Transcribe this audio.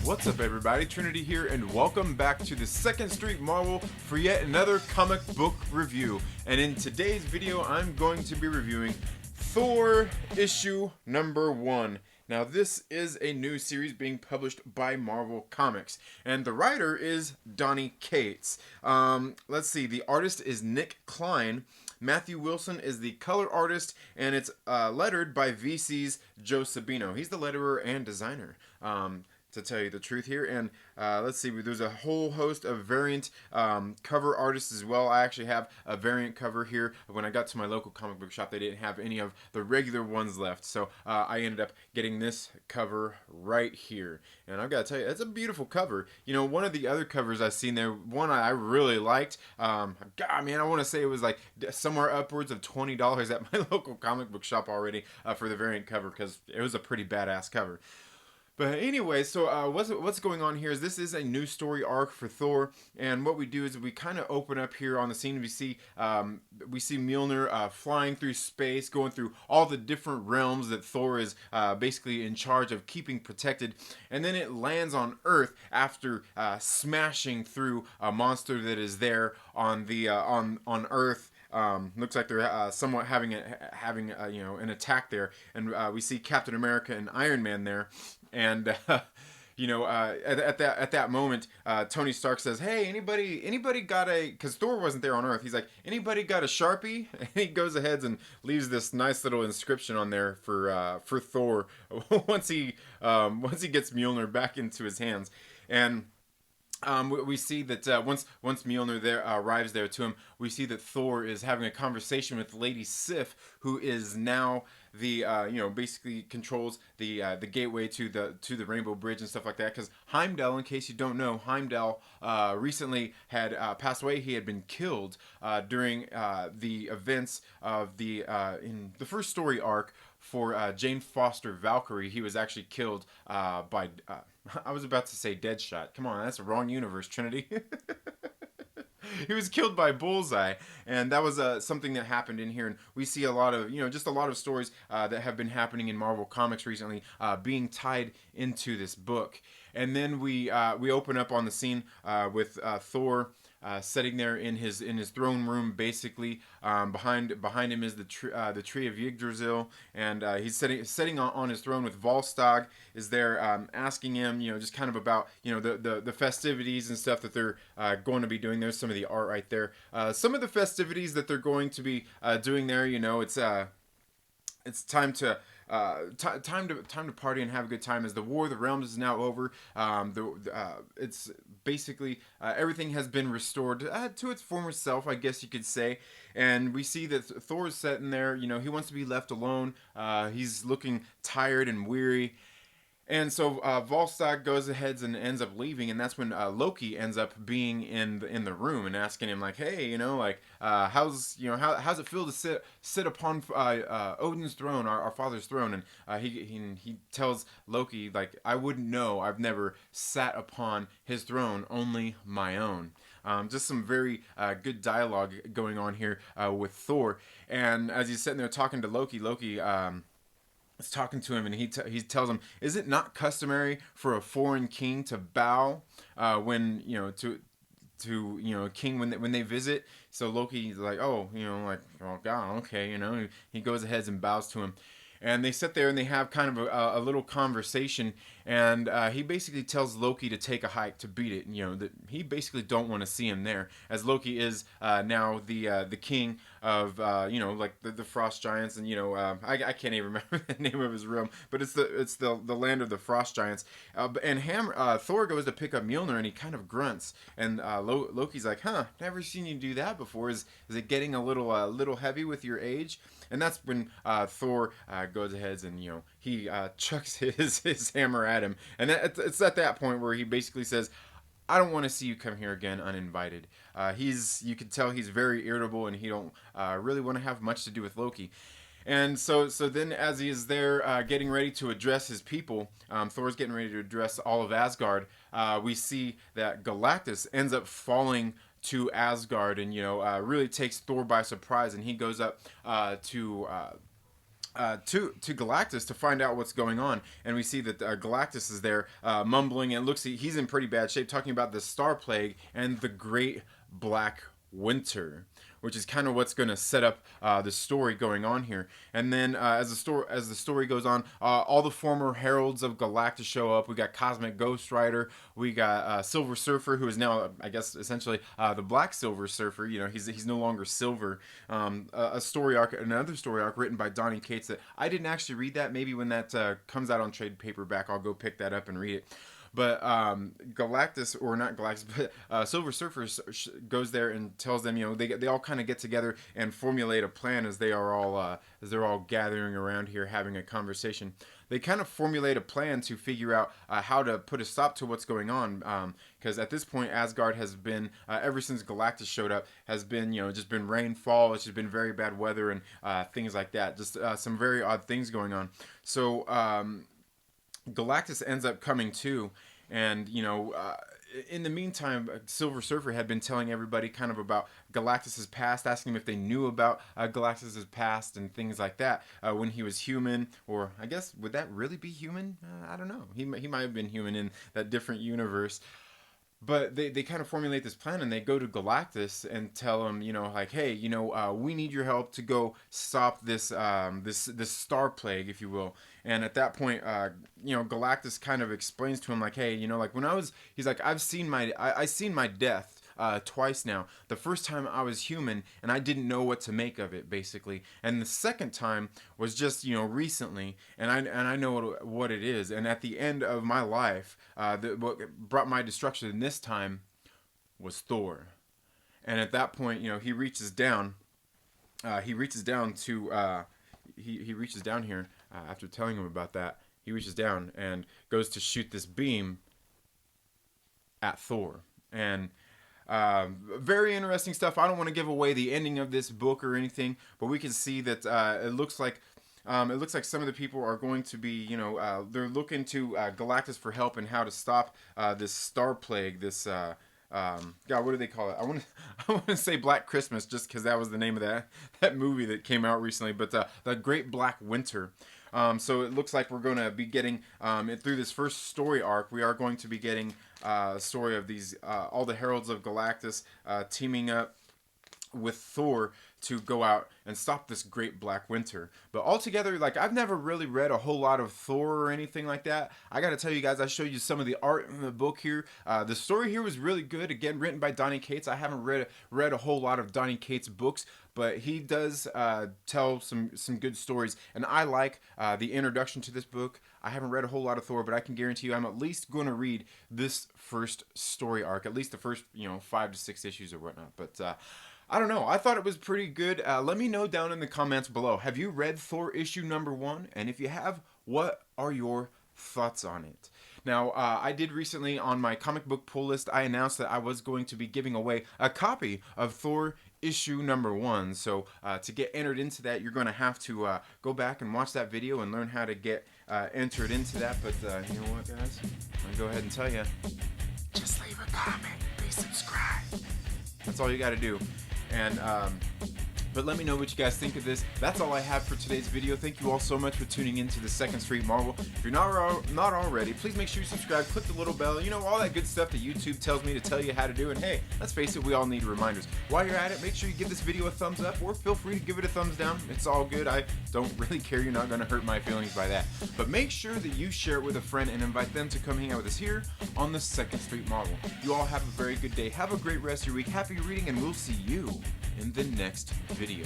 What's up, everybody? Trinity here, and welcome back to the 2nd Street Marvel for yet another comic book review. And in today's video, I'm going to be reviewing Thor issue number 1. Now, this is a new series being published by Marvel Comics, and the writer is Donny Cates. Let's see, the artist is Nick Klein. Matthew Wilson is the color artist, and it's lettered by VC's Joe Sabino. He's the letterer and designer, to tell you the truth here. And let's see, there's a whole host of variant cover artists as well. I actually have a variant cover here. When I got to my local comic book shop, they didn't have any of the regular ones left, so I ended up getting this cover right here. And I've got to tell you, it's a beautiful cover. You know, one of the other covers I've seen there, one I really liked, God, man, I want to say it was like somewhere upwards of $20 at my local comic book shop already for the variant cover, because it was a pretty badass cover. But anyway, so what's going on here is this is a new story arc for Thor, and what we do is we kind of open up here on the scene. We see Mjolnir flying through space, going through all the different realms that Thor is basically in charge of keeping protected, and then it lands on Earth after smashing through a monster that is there on the on Earth. Looks like they're somewhat having an attack there, and we see Captain America and Iron Man there. And at that moment, Tony Stark says, "Hey, anybody got a?" Because Thor wasn't there on Earth. He's like, "Anybody got a Sharpie?" And he goes ahead and leaves this nice little inscription on there for Thor once he gets Mjolnir back into his hands. And we see that once Mjolnir arrives there to him, we see that Thor is having a conversation with Lady Sif, who is now the basically controls the gateway to the Rainbow Bridge and stuff like that. Because Heimdall, in case you don't know, Heimdall recently had passed away. He had been killed during the events of in the first story arc for Jane Foster Valkyrie. He was actually killed by I was about to say Deadshot. Come on, that's the wrong universe, Trinity. He was killed by Bullseye, and that was something that happened in here. And we see a lot of, just a lot of stories that have been happening in Marvel Comics recently being tied into this book. And then we open up on the scene with Thor sitting there in his throne room, basically. Behind him is the tree of Yggdrasil, and he's sitting on his throne with Volstagg is there, asking him, just kind of about the festivities and stuff that they're going to be doing. There's some of the art right there. Some of the festivities that they're going to be doing there. It's time to. Time to party and have a good time, as the War of the Realms is now over. It's basically everything has been restored to its former self, I guess you could say. And we see that Thor is sitting there. He wants to be left alone. He's looking tired and weary. And so Volstagg goes ahead and ends up leaving, and that's when Loki ends up being in the room and asking him, like, "Hey, how's it feel to sit upon Odin's throne, our father's throne?" And he tells Loki, like, "I wouldn't know. I've never sat upon his throne, only my own." Just some very good dialogue going on here with Thor. And as he's sitting there talking to Loki, is talking to him, and he tells him, "Is it not customary for a foreign king to bow when to a king when they visit?" So Loki's like, "Oh, oh God, okay." He goes ahead and bows to him. And they sit there and they have kind of a little conversation, and he basically tells Loki to take a hike to beat it. That he basically don't want to see him there, as Loki is now the king of like the Frost Giants, and I can't even remember the name of his realm, but it's the land of the Frost Giants. And Thor goes to pick up Mjolnir, and he kind of grunts, and Loki's like, "Huh, never seen you do that before. Is it getting a little heavy with your age?" And that's when Thor goes ahead and he chucks his hammer at him, and it's at that point where he basically says, "I don't want to see you come here again uninvited." You can tell he's very irritable, and he don't really want to have much to do with Loki. And so then, as he is there getting ready to address his people, Thor's getting ready to address all of Asgard. We see that Galactus ends up falling to Asgard, and really takes Thor by surprise, and he goes up to Galactus to find out what's going on, and we see that Galactus is there mumbling, and he's in pretty bad shape, talking about the Star Plague and the Great Black Winter, which is kind of what's going to set up the story going on here. And then as the story goes on, all the former heralds of Galactus show up. We got Cosmic Ghost Rider, we got Silver Surfer, who is now, I guess, essentially the Black Silver Surfer. He's no longer silver. Another story arc written by Donny Cates that I didn't actually read that. Maybe when that comes out on trade paperback, I'll go pick that up and read it. But Galactus, or not Galactus, but Silver Surfer goes there and tells them, they all kind of get together and formulate a plan as they're all gathering around here having a conversation. They kind of formulate a plan to figure out how to put a stop to what's going on, because at this point Asgard has been, ever since Galactus showed up, has been just been rainfall. It's just been very bad weather and things like that. Just some very odd things going on. So Galactus ends up coming too, and in the meantime, Silver Surfer had been telling everybody kind of about Galactus's past, asking them if they knew about Galactus's past and things like that when he was human, or I guess, would that really be human? I don't know. He might have been human in that different universe. But they kind of formulate this plan, and they go to Galactus and tell him, like, hey, we need your help to go stop this this Star Plague, if you will. And at that point, Galactus kind of explains to him, like, hey, like he's like, I've seen my death twice now. The first time I was human and I didn't know what to make of it, basically. And the second time was just recently, and I know what it is. And at the end of my life, what brought my destruction this time was Thor. And at that point, he reaches down. He reaches down here after telling him about that. He reaches down and goes to shoot this beam at Thor. And very interesting stuff. I don't want to give away the ending of this book or anything, but we can see that it looks like some of the people are going to be, they're looking to Galactus for help and how to stop this Star Plague. This God, what do they call it? I want to say Black Christmas, just because that was the name of that movie that came out recently. But the Great Black Winter. So it looks like we're going to be getting, through this first story arc, we are going to be getting a story of these, all the heralds of Galactus teaming up with Thor to go out and stop this Great Black Winter. But altogether, I've never really read a whole lot of Thor or anything like that. I gotta tell you guys, I showed you some of the art in the book here. The story here was really good. Again, written by Donny Cates. I haven't read a whole lot of Donny Cates' books, but he does tell some good stories, and I like the introduction to this book. I haven't read a whole lot of Thor, but I can guarantee you I'm at least going to read this first story arc, at least the first 5 to 6 issues or whatnot. But I don't know. I thought it was pretty good. Let me know down in the comments below. Have you read Thor issue #1? And if you have, what are your thoughts on it? Now, I did recently on my comic book pull list, I announced that I was going to be giving away a copy of Thor issue #1. So to get entered into that, you're going to have to go back and watch that video and learn how to get entered into that. But you know what, guys? I'm going to go ahead and tell you, just leave a comment. Please subscribe. That's all you got to do. And but let me know what you guys think of this. That's all I have for today's video. Thank you all so much for tuning in to the Second Street Marvel. If you're not already, please make sure you subscribe, click the little bell, all that good stuff that YouTube tells me to tell you how to do. And hey, let's face it, we all need reminders. While you're at it, make sure you give this video a thumbs up, or feel free to give it a thumbs down. It's all good. I don't really care. You're not going to hurt my feelings by that. But make sure that you share it with a friend and invite them to come hang out with us here on the Second Street Marvel. You all have a very good day. Have a great rest of your week. Happy reading, and we'll see you in the next video. Later.